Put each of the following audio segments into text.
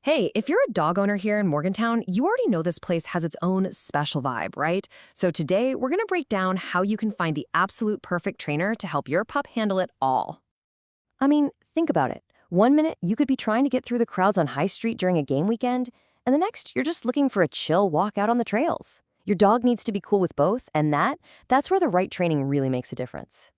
Hey, if you're a dog owner here in Morgantown, you already know this place has its own special vibe, right? So today, we're going to break down how you can find the absolute perfect trainer to help your pup handle it all. I mean, think about it. One minute, you could be trying to get through the crowds on High Street during a game weekend, and the next, you're just looking for a chill walk out on the trails. Your dog needs to be cool with both, and that's where the right training really makes a difference.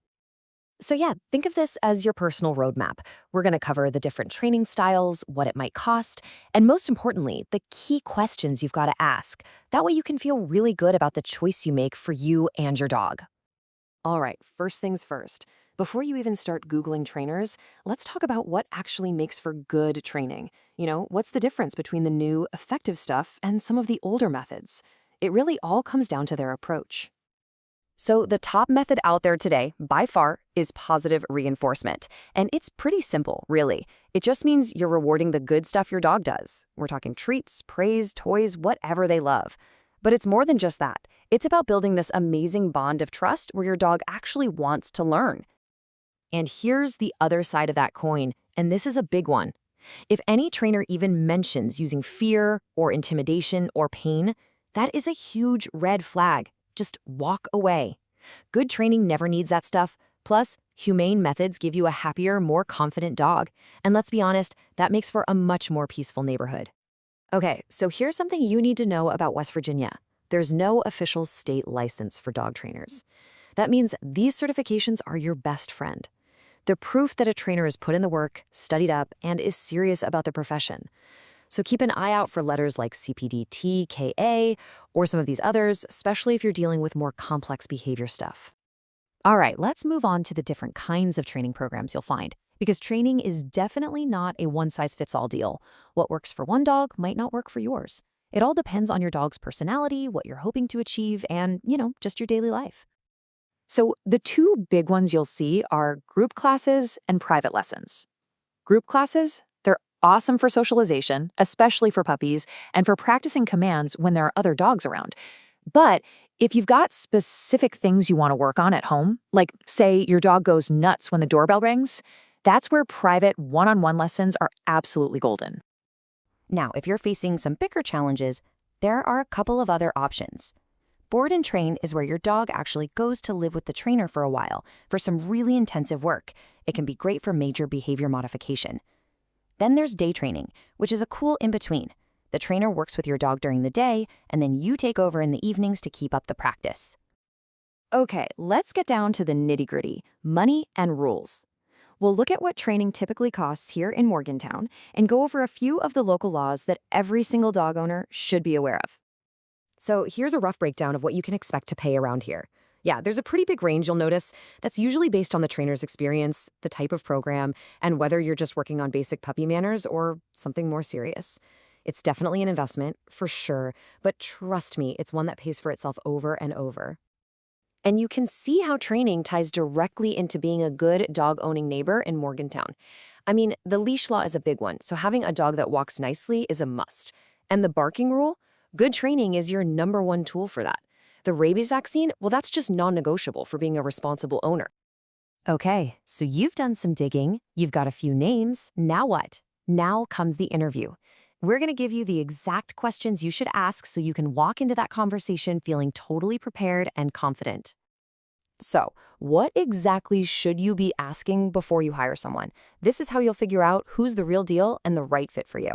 So yeah, think of this as your personal roadmap. We're going to cover the different training styles, what it might cost, and most importantly, the key questions you've got to ask. That way you can feel really good about the choice you make for you and your dog. All right, first things first. Before you even start Googling trainers, let's talk about what actually makes for good training. What's the difference between the new, effective stuff and some of the older methods? It really all comes down to their approach. So the top method out there today, by far, is positive reinforcement. And it's pretty simple, really. It just means you're rewarding the good stuff your dog does. We're talking treats, praise, toys, whatever they love. But it's more than just that. It's about building this amazing bond of trust where your dog actually wants to learn. And here's the other side of that coin, and this is a big one. If any trainer even mentions using fear or intimidation or pain, that is a huge red flag. Just walk away. Good training never needs that stuff. Plus, humane methods give you a happier, more confident dog. And let's be honest, that makes for a much more peaceful neighborhood. Okay, so here's something you need to know about West Virginia. There's no official state license for dog trainers. That means these certifications are your best friend. They're proof that a trainer has put in the work, studied up, and is serious about the profession. So keep an eye out for letters like CPDT, KA, or some of these others, especially if you're dealing with more complex behavior stuff. All right, let's move on to the different kinds of training programs you'll find, because training is definitely not a one-size-fits-all deal. What works for one dog might not work for yours. It all depends on your dog's personality, what you're hoping to achieve, and, just your daily life. So the two big ones you'll see are group classes and private lessons. Group classes, they're awesome for socialization, especially for puppies, and for practicing commands when there are other dogs around. But if you've got specific things you want to work on at home, like say your dog goes nuts when the doorbell rings, that's where private one-on-one lessons are absolutely golden. Now, if you're facing some bigger challenges, there are a couple of other options. Board and train is where your dog actually goes to live with the trainer for a while for some really intensive work. It can be great for major behavior modification. Then there's day training, which is a cool in-between. The trainer works with your dog during the day, and then you take over in the evenings to keep up the practice. Okay, let's get down to the nitty-gritty, money and rules. We'll look at what training typically costs here in Morgantown and go over a few of the local laws that every single dog owner should be aware of. So here's a rough breakdown of what you can expect to pay around here. Yeah, there's a pretty big range you'll notice that's usually based on the trainer's experience, the type of program, and whether you're just working on basic puppy manners or something more serious. It's definitely an investment, for sure, but trust me, it's one that pays for itself over and over. And you can see how training ties directly into being a good dog-owning neighbor in Morgantown. I mean, the leash law is a big one, so having a dog that walks nicely is a must. And the barking rule? Good training is your number one tool for that. The rabies vaccine, well, that's just non-negotiable for being a responsible owner. Okay, so you've done some digging, you've got a few names, now what? Now comes the interview. We're going to give you the exact questions you should ask so you can walk into that conversation feeling totally prepared and confident. So, what exactly should you be asking before you hire someone? This is how you'll figure out who's the real deal and the right fit for you.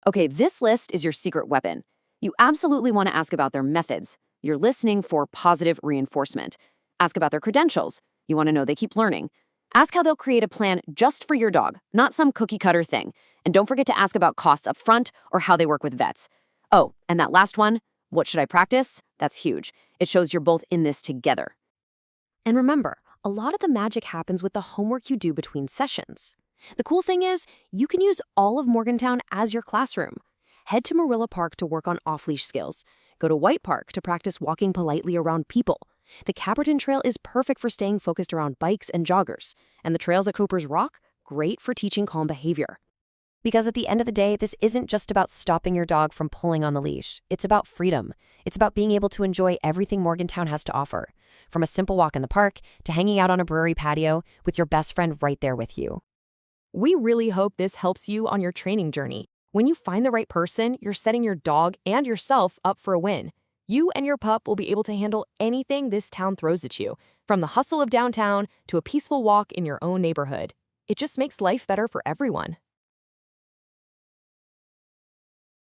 Okay, this list is your secret weapon. You absolutely want to ask about their methods. You're listening for positive reinforcement. Ask about their credentials. You want to know they keep learning. Ask how they'll create a plan just for your dog, not some cookie-cutter thing. And don't forget to ask about costs up front or how they work with vets. Oh, and that last one, what should I practice? That's huge. It shows you're both in this together. And remember, a lot of the magic happens with the homework you do between sessions. The cool thing is, you can use all of Morgantown as your classroom. Head to Marilla Park to work on off-leash skills. Go to White Park to practice walking politely around people. The Caperton Trail is perfect for staying focused around bikes and joggers. And the trails at Cooper's Rock, great for teaching calm behavior. Because at the end of the day, this isn't just about stopping your dog from pulling on the leash. It's about freedom. It's about being able to enjoy everything Morgantown has to offer. From a simple walk in the park to hanging out on a brewery patio with your best friend right there with you. We really hope this helps you on your training journey. When you find the right person, you're setting your dog and yourself up for a win. You and your pup will be able to handle anything this town throws at you, from the hustle of downtown to a peaceful walk in your own neighborhood. It just makes life better for everyone.